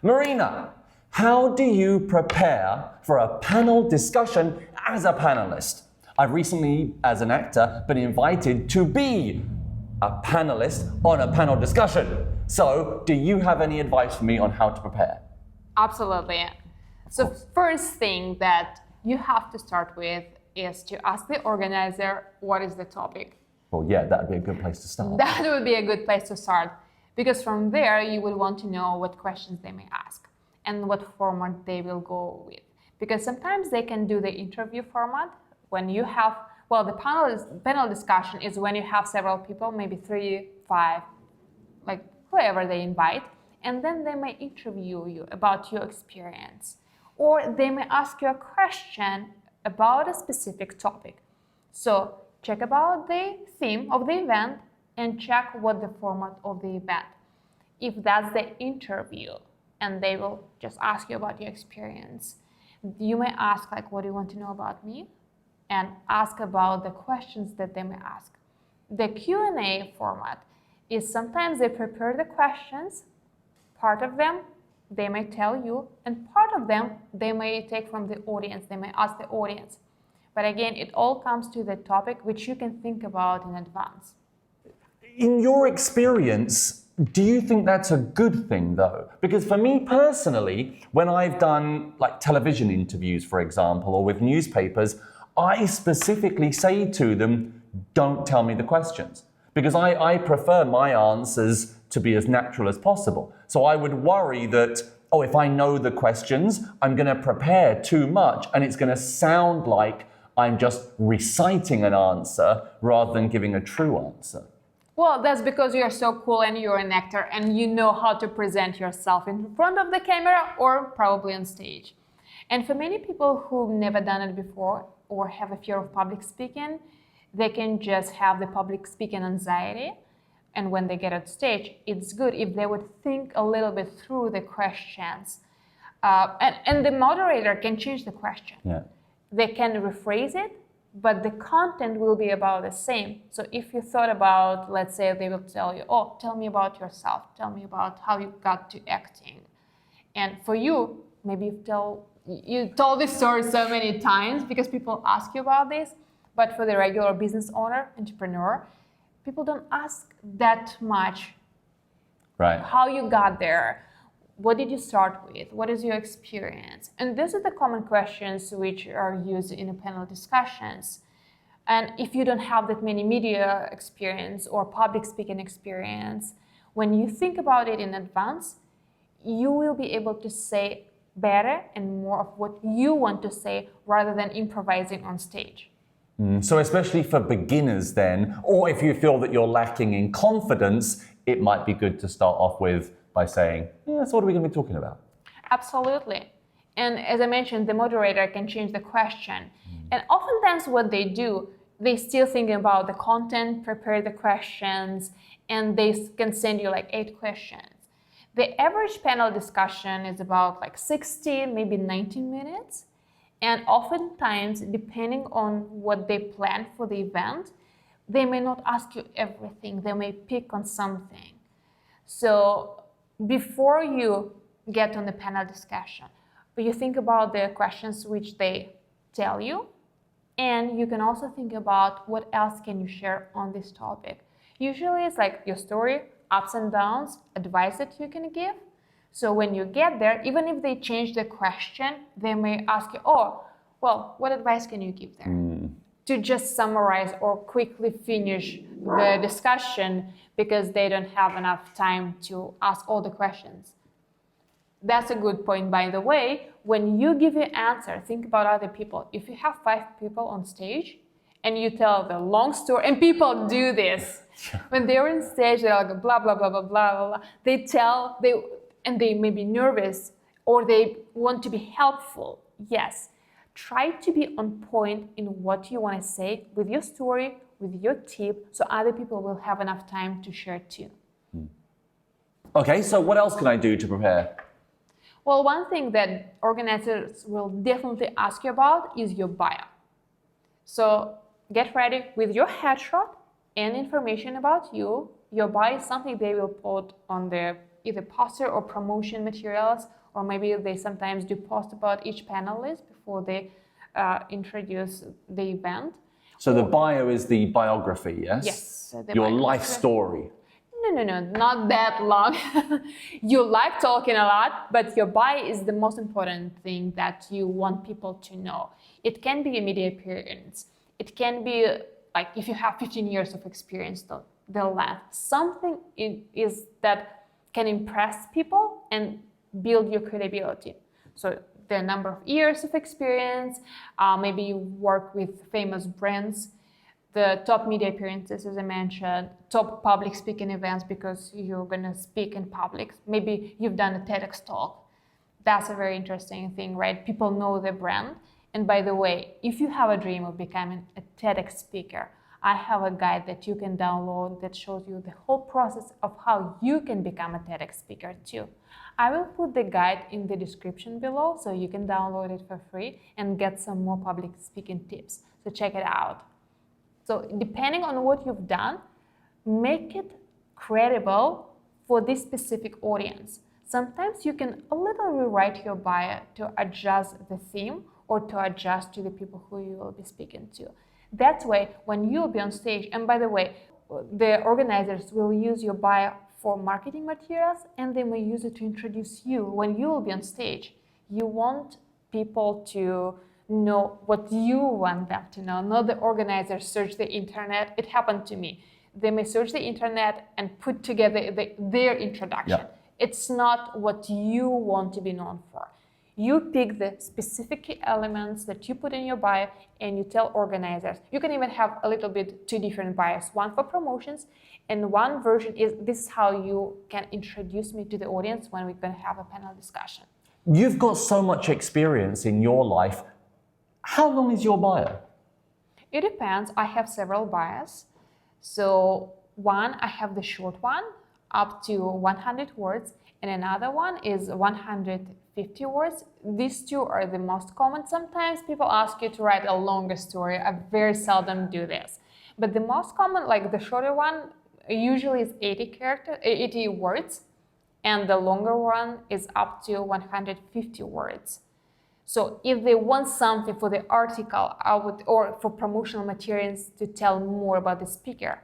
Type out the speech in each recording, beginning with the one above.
Marina, how do you prepare for a panel discussion as a panelist? I've recently, as an actor, been invited to be a panelist on a panel discussion. So, do you have any advice for me on how to prepare? Absolutely. So first thing that you have to start with is to ask the organizer what is the topic. Well, yeah, that would be a good place to start. That would be a good place to start, because from there you will want to know what questions they may ask and what format they will go with. Because sometimes they can do the interview format when you have, well, the panel discussion is when you have several people, maybe 3, 5, like whoever they invite, and then they may interview you about your experience. Or they may ask you a question about a specific topic. So check about the theme of the event and check what the format of the event. If that's the interview and they will just ask you about your experience, you may ask like, what do you want to know about me? And ask about the questions that they may ask. The Q&A format is sometimes they prepare the questions, part of them they may tell you, and part of them they may take from the audience, they may ask the audience. But again, it all comes to the topic which you can think about in advance. In your experience, do you think that's a good thing though? Because for me personally, when I've done like television interviews, for example, or with newspapers, I specifically say to them, don't tell me the questions. Because I prefer my answers to be as natural as possible. So I would worry that, oh, if I know the questions, I'm going to prepare too much and it's going to sound like I'm just reciting an answer rather than giving a true answer. Well, that's because you're so cool and you're an actor and you know how to present yourself in front of the camera or probably on stage. And for many people who've never done it before or have a fear of public speaking, they can just have the public speaking anxiety. And when they get on stage, it's good if they would think a little bit through the questions. And the moderator can change the question. Yeah. They can rephrase it, but the content will be about the same. So if you thought about, let's say they will tell you, oh, tell me about yourself. Tell me about how you got to acting. And for you, maybe you told this story so many times because people ask you about this. But for the regular business owner, entrepreneur, people don't ask that much. Right. How you got there, what did you start with, what is your experience? And these are the common questions which are used in a panel discussions. And if you don't have that many media experience or public speaking experience, when you think about it in advance, you will be able to say better and more of what you want to say rather than improvising on stage. So especially for beginners then, or if you feel that you're lacking in confidence, it might be good to start off with by saying, yeah, so what are we going to be talking about? Absolutely. And as I mentioned, the moderator can change the question. And oftentimes what they do, they still think about the content, prepare the questions, and they can send you like 8 questions. The average panel discussion is about like 60, maybe 90 minutes. And oftentimes, depending on what they plan for the event, they may not ask you everything. They may pick on something. So before you get on the panel discussion, you think about the questions which they tell you, and you can also think about what else can you share on this topic. Usually it's like your story, ups and downs, advice that you can give. So when you get there, even if they change the question, they may ask you, oh, well, what advice can you give there? To just summarize or quickly finish the discussion because they don't have enough time to ask all the questions. That's a good point, by the way. When you give your answer, think about other people. If you have 5 people on stage and you tell the long story, and people do this, when they're on stage, they're like blah, blah, blah, blah, blah, blah. And they may be nervous or they want to be helpful. Yes, try to be on point in what you want to say with your story, with your tip, so other people will have enough time to share too. Okay, so what else can I do to prepare? Well, one thing that organizers will definitely ask you about is your bio. So get ready with your headshot and information about you. Your bio is something they will put on the either poster or promotion materials, or maybe they sometimes do post about each panelist before they introduce the event. So the bio is the biography, yes? Yes. Your life story. No, not that long. You like talking a lot, but your bio is the most important thing that you want people to know. It can be a media appearance. It can be like if you have 15 years of experience, the length. Something is that can impress people and build your credibility. So the number of years of experience, maybe you work with famous brands, the top media appearances, as I mentioned, top public speaking events because you're going to speak in public. Maybe you've done a TEDx talk. That's a very interesting thing, right? People know the brand. And by the way, if you have a dream of becoming a TEDx speaker, I have a guide that you can download that shows you the whole process of how you can become a TEDx speaker too. I will put the guide in the description below so you can download it for free and get some more public speaking tips. So check it out. So depending on what you've done, make it credible for this specific audience. Sometimes you can a little rewrite your bio to adjust the theme or to adjust to the people who you will be speaking to. That way, when you'll be on stage, and by the way, the organizers will use your bio for marketing materials and they may use it to introduce you. When you will be on stage, you want people to know what you want them to know, not the organizers search the internet. It happened to me. They may search the internet and put together their introduction. Yeah. It's not what you want to be known for. You pick the specific elements that you put in your bio and you tell organizers. You can even have a little bit two different bios, one for promotions and one version is this is how you can introduce me to the audience when we're going to have a panel discussion. You've got so much experience in your life. How long is your bio? It depends. I have several bios. So one, I have the short one up to 100 words and another one is 150 words. These two are the most common. Sometimes people ask you to write a longer story. I very seldom do this. But the most common, like the shorter one, usually is 80 words, and the longer one is up to 150 words. So if they want something for the article, or for promotional materials to tell more about the speaker,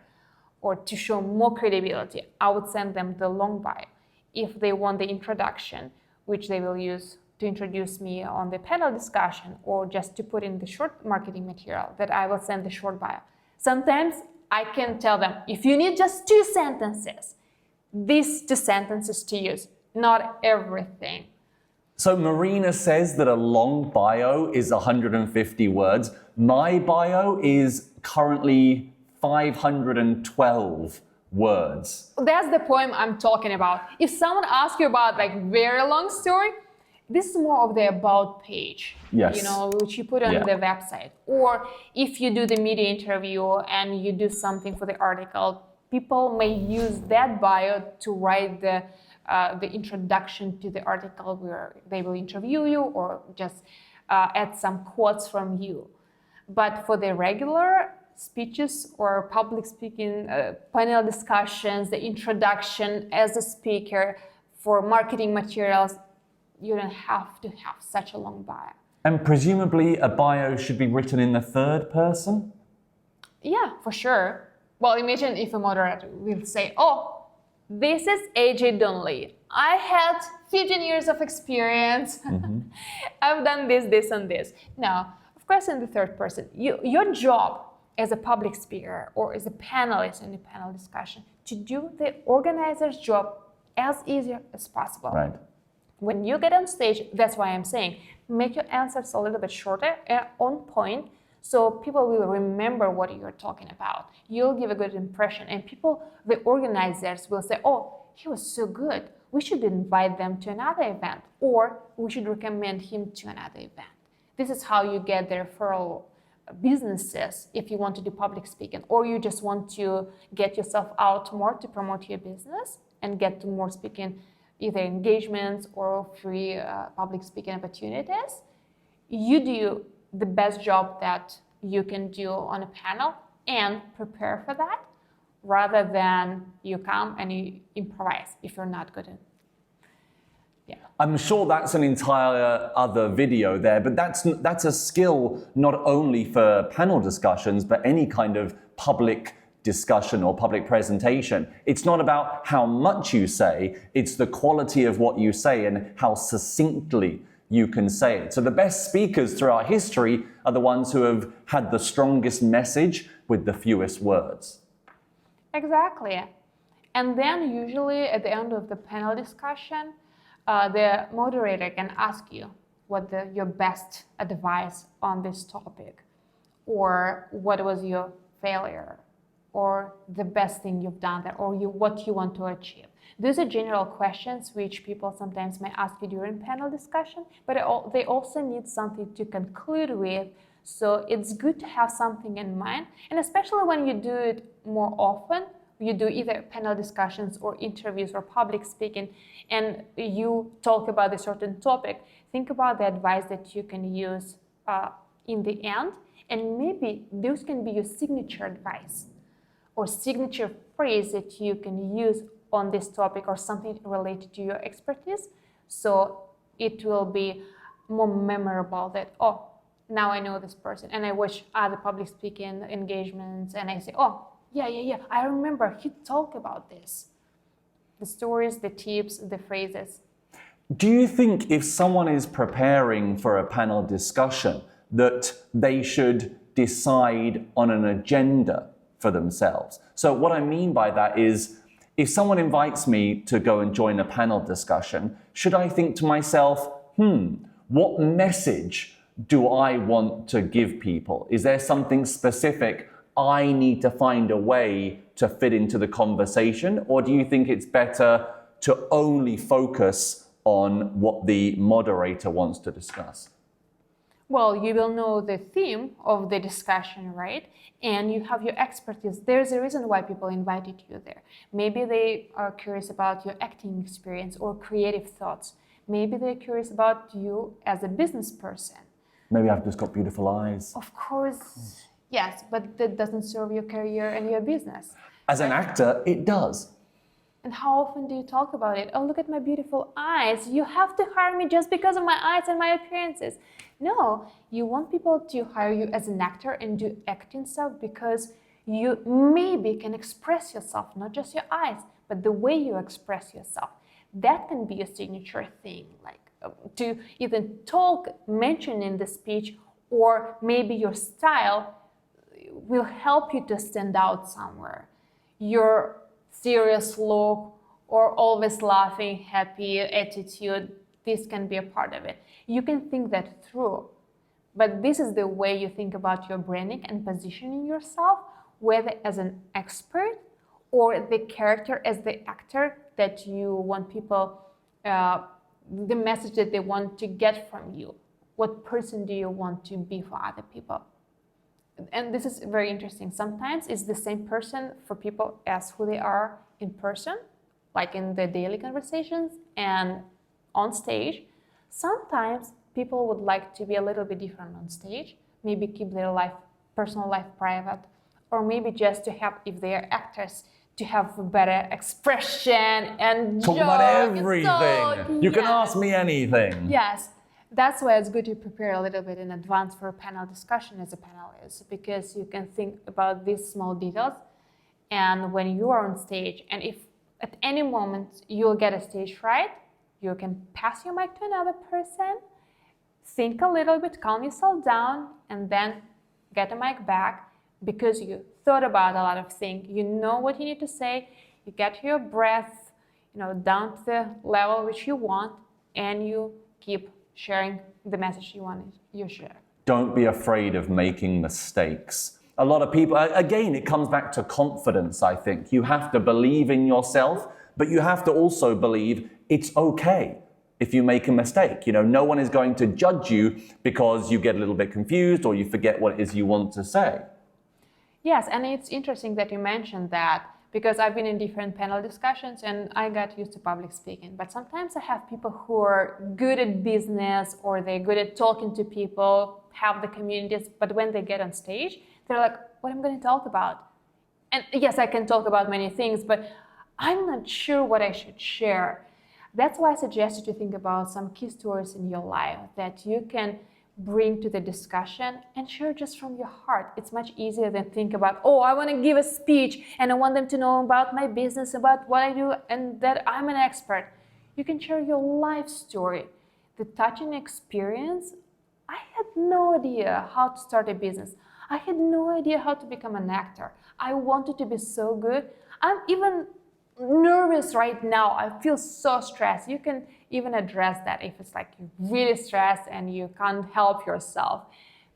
or to show more credibility, I would send them the long bio. If they want the introduction, which they will use to introduce me on the panel discussion, or just to put in the short marketing material, that I will send the short bio. Sometimes I can tell them, if you need just 2 sentences, these 2 sentences to use, not everything. So Marina says that a long bio is 150 words. My bio is currently 512 words. That's the poem I'm talking about. If someone asks you about like very long story, this is more of the about page, yes. You know, which you put on the website. Or if you do the media interview and you do something for the article, people may use that bio to write the introduction to the article where they will interview you or just add some quotes from you. But for the regular speeches or public speaking, panel discussions, the introduction as a speaker, for marketing materials, you don't have to have such a long bio. And presumably a bio should be written in the third person? Yeah, for sure. Well, imagine if a moderator will say, oh, this is AJ Donnelly. I had 15 years of experience. Mm-hmm. I've done this, and this. Now, of course, in the third person, your job as a public speaker or as a panelist in a panel discussion to do the organizer's job as easy as possible. Right. When you get on stage, that's why I'm saying, make your answers a little bit shorter and on point so people will remember what you're talking about. You'll give a good impression and people, the organizers will say, oh, he was so good. We should invite them to another event or we should recommend him to another event. This is how you get the referral businesses if you want to do public speaking or you just want to get yourself out more to promote your business and get to more speaking either engagements or free public speaking opportunities. You do the best job that you can do on a panel and prepare for that. rather than you come and you improvise if you're not good at. Yeah. I'm sure that's an entire other video there, but that's a skill not only for panel discussions, but any kind of public discussion or public presentation. It's not about how much you say, it's the quality of what you say and how succinctly you can say it. So the best speakers throughout history are the ones who have had the strongest message with the fewest words. Exactly. And then usually at the end of the panel discussion, the moderator can ask you what your best advice on this topic, or what was your failure, or the best thing you've done there, or what you want to achieve. These are general questions which people sometimes may ask you during panel discussion, but they also need something to conclude with. So it's good to have something in mind, and especially when you do it more often, you do either panel discussions or interviews or public speaking, and you talk about a certain topic, think about the advice that you can use in the end, and maybe those can be your signature advice or signature phrase that you can use on this topic or something related to your expertise. So it will be more memorable that, oh, now I know this person, and I watch other public speaking engagements and I say, oh, yeah, I remember he talked about this. The stories, the tips, the phrases. Do you think if someone is preparing for a panel discussion that they should decide on an agenda for themselves? So what I mean by that is, if someone invites me to go and join a panel discussion, should I think to myself, what message do I want to give people? Is there something specific I need to find a way to fit into the conversation? Or do you think it's better to only focus on what the moderator wants to discuss? Well, you will know the theme of the discussion, right? And you have your expertise. There's a reason why people invited you there. Maybe they are curious about your acting experience or creative thoughts. Maybe they're curious about you as a business person. Maybe I've just got beautiful eyes. Of course, yes, but that doesn't serve your career and your business. As an actor, it does. And how often do you talk about it? Oh, look at my beautiful eyes. You have to hire me just because of my eyes and my appearances. No, you want people to hire you as an actor and do acting stuff because you maybe can express yourself, not just your eyes, but the way you express yourself. That can be a signature thing, like to either talk, mention in the speech, or maybe your style will help you to stand out somewhere. Your serious look or always laughing, happy attitude, this can be a part of it. You can think that through, but this is the way you think about your branding and positioning yourself, whether as an expert or the character as the actor that you want people, the message that they want to get from you. What person do you want to be for other people? And this is very interesting. Sometimes it's the same person for people as who they are in person, like in the daily conversations and on stage. Sometimes people would like to be a little bit different on stage, maybe keep their personal life private, or maybe just to have, if they are actors, to have a better expression and talk about everything. You can ask me anything. Yes. That's why it's good to prepare a little bit in advance for a panel discussion as a panelist, because you can think about these small details. And when you are on stage, and if at any moment you'll get a stage fright, you can pass your mic to another person, think a little bit, calm yourself down, and then get the mic back because you thought about a lot of things. You know what you need to say, you get your breath, down to the level which you want, and you keep sharing the message you share. Don't be afraid of making mistakes. A lot of people, again, it comes back to confidence, I think. You have to believe in yourself, but you have to also believe it's okay if you make a mistake. No one is going to judge you because you get a little bit confused or you forget what it is you want to say. Yes, and it's interesting that you mentioned that, because I've been in different panel discussions and I got used to public speaking. But sometimes I have people who are good at business or they're good at talking to people, have the communities, but when they get on stage, they're like, what am I going to talk about? And yes, I can talk about many things, but I'm not sure what I should share. That's why I suggest you to think about some key stories in your life that you can bring to the discussion and share just from your heart. It's much easier than think about, oh, I want to give a speech and I want them to know about my business, about what I do, and that I'm an expert. You can share your life story. The touching experience, I had no idea how to start a business. I had no idea how to become an actor. I wanted to be so good. I'm even nervous right now. I feel so stressed. You can even address that if it's like you're really stressed and you can't help yourself.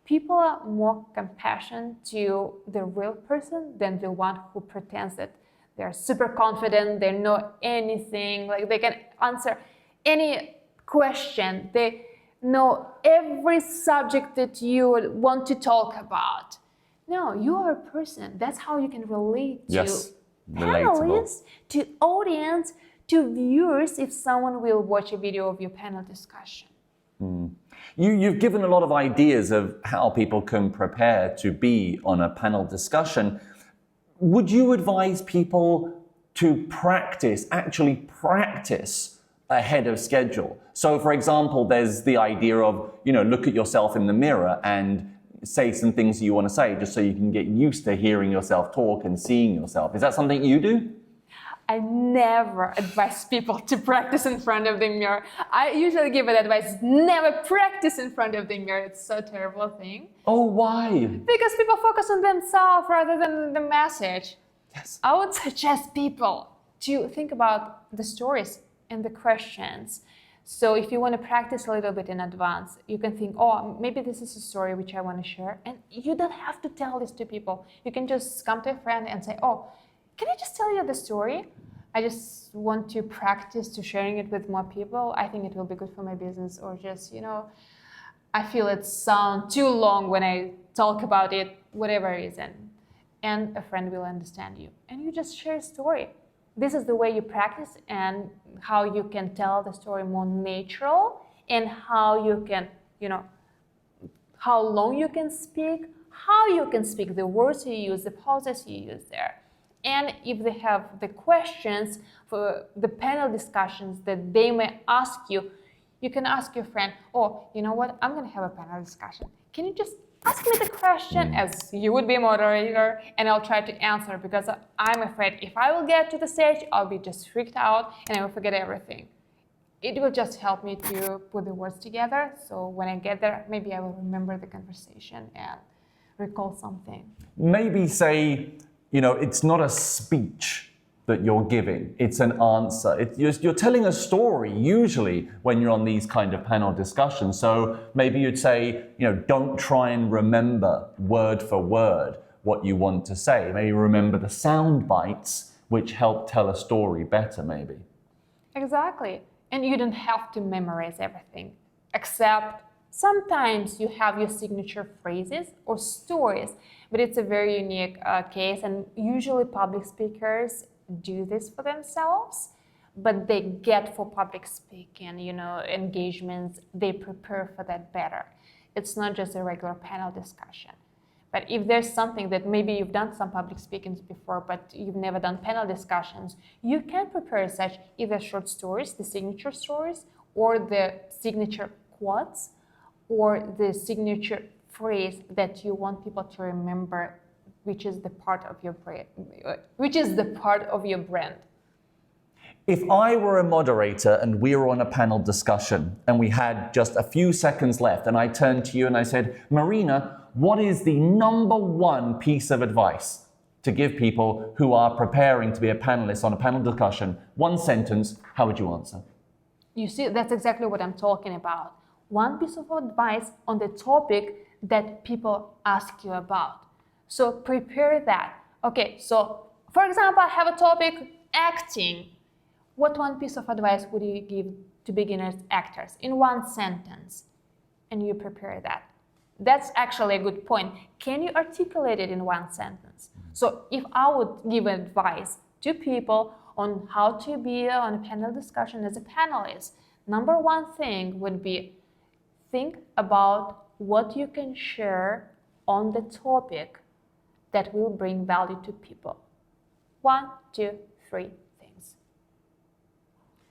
People are more compassionate to the real person than the one who pretends that they're super confident, they know anything, like they can answer any question, they know every subject that you would want to talk about. No, you are a person. That's how you can relate to Yes. panelists, to audience, to viewers if someone will watch a video of your panel discussion. You've given a lot of ideas of how people can prepare to be on a panel discussion. Would you advise people to actually practice ahead of schedule? So for example, there's the idea of, look at yourself in the mirror and say some things you want to say just so you can get used to hearing yourself talk and seeing yourself. Is that something you do? I never advise people to practice in front of the mirror. I usually give it advice, never practice in front of the mirror. It's so terrible thing. Oh, why? Because people focus on themselves rather than the message. Yes. I would suggest people to think about the stories and the questions. So if you want to practice a little bit in advance, you can think, oh, maybe this is a story which I want to share. And you don't have to tell this to people. You can just come to a friend and say, oh, can I just tell you the story? I just want to practice to sharing it with more people. I think it will be good for my business, or just, I feel it sounds too long when I talk about it, whatever reason. And a friend will understand you. And you just share a story. This is the way you practice and how you can tell the story more natural, and how you can, how long you can speak, how you can speak, the words you use, the pauses you use there. And if they have the questions for the panel discussions that they may ask you, you can ask your friend, oh, you know what, I'm going to have a panel discussion. Can you just ask me the question as you would be a moderator, and I'll try to answer, because I'm afraid if I will get to the stage, I'll be just freaked out and I will forget everything. It will just help me to put the words together. So when I get there, maybe I will remember the conversation and recall something. Maybe say, it's not a speech that you're giving, it's an answer. You're telling a story usually when you're on these kind of panel discussions. So maybe you'd say, don't try and remember word for word what you want to say. Maybe remember the sound bites which help tell a story better, maybe. Exactly. And you don't have to memorize everything, except sometimes you have your signature phrases or stories, but it's a very unique case, and usually public speakers do this for themselves, but they get for public speaking, engagements, they prepare for that better. It's not just a regular panel discussion. But if there's something that maybe you've done some public speakings before, but you've never done panel discussions, you can prepare such either short stories, the signature stories, or the signature quotes, or the signature phrase that you want people to remember, which is the part of your brand. If I were a moderator and we were on a panel discussion and we had just a few seconds left, and I turned to you and I said, Marina, what is the number one piece of advice to give people who are preparing to be a panelist on a panel discussion? One sentence, how would you answer? You see, that's exactly what I'm talking about. One piece of advice on the topic that people ask you about. So prepare that. Okay, so for example, I have a topic, acting. What one piece of advice would you give to beginners actors in one sentence? And you prepare that. That's actually a good point. Can you articulate it in one sentence? So if I would give advice to people on how to be on a panel discussion as a panelist, number one thing would be think about what you can share on the topic that will bring value to people. 1, 2, 3 things.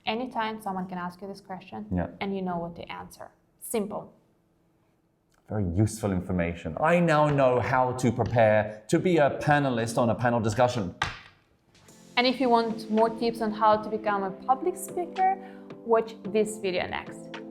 Anytime someone can ask you this question, and you know what to answer. Simple. Very useful information. I now know how to prepare to be a panelist on a panel discussion. And if you want more tips on how to become a public speaker, watch this video next.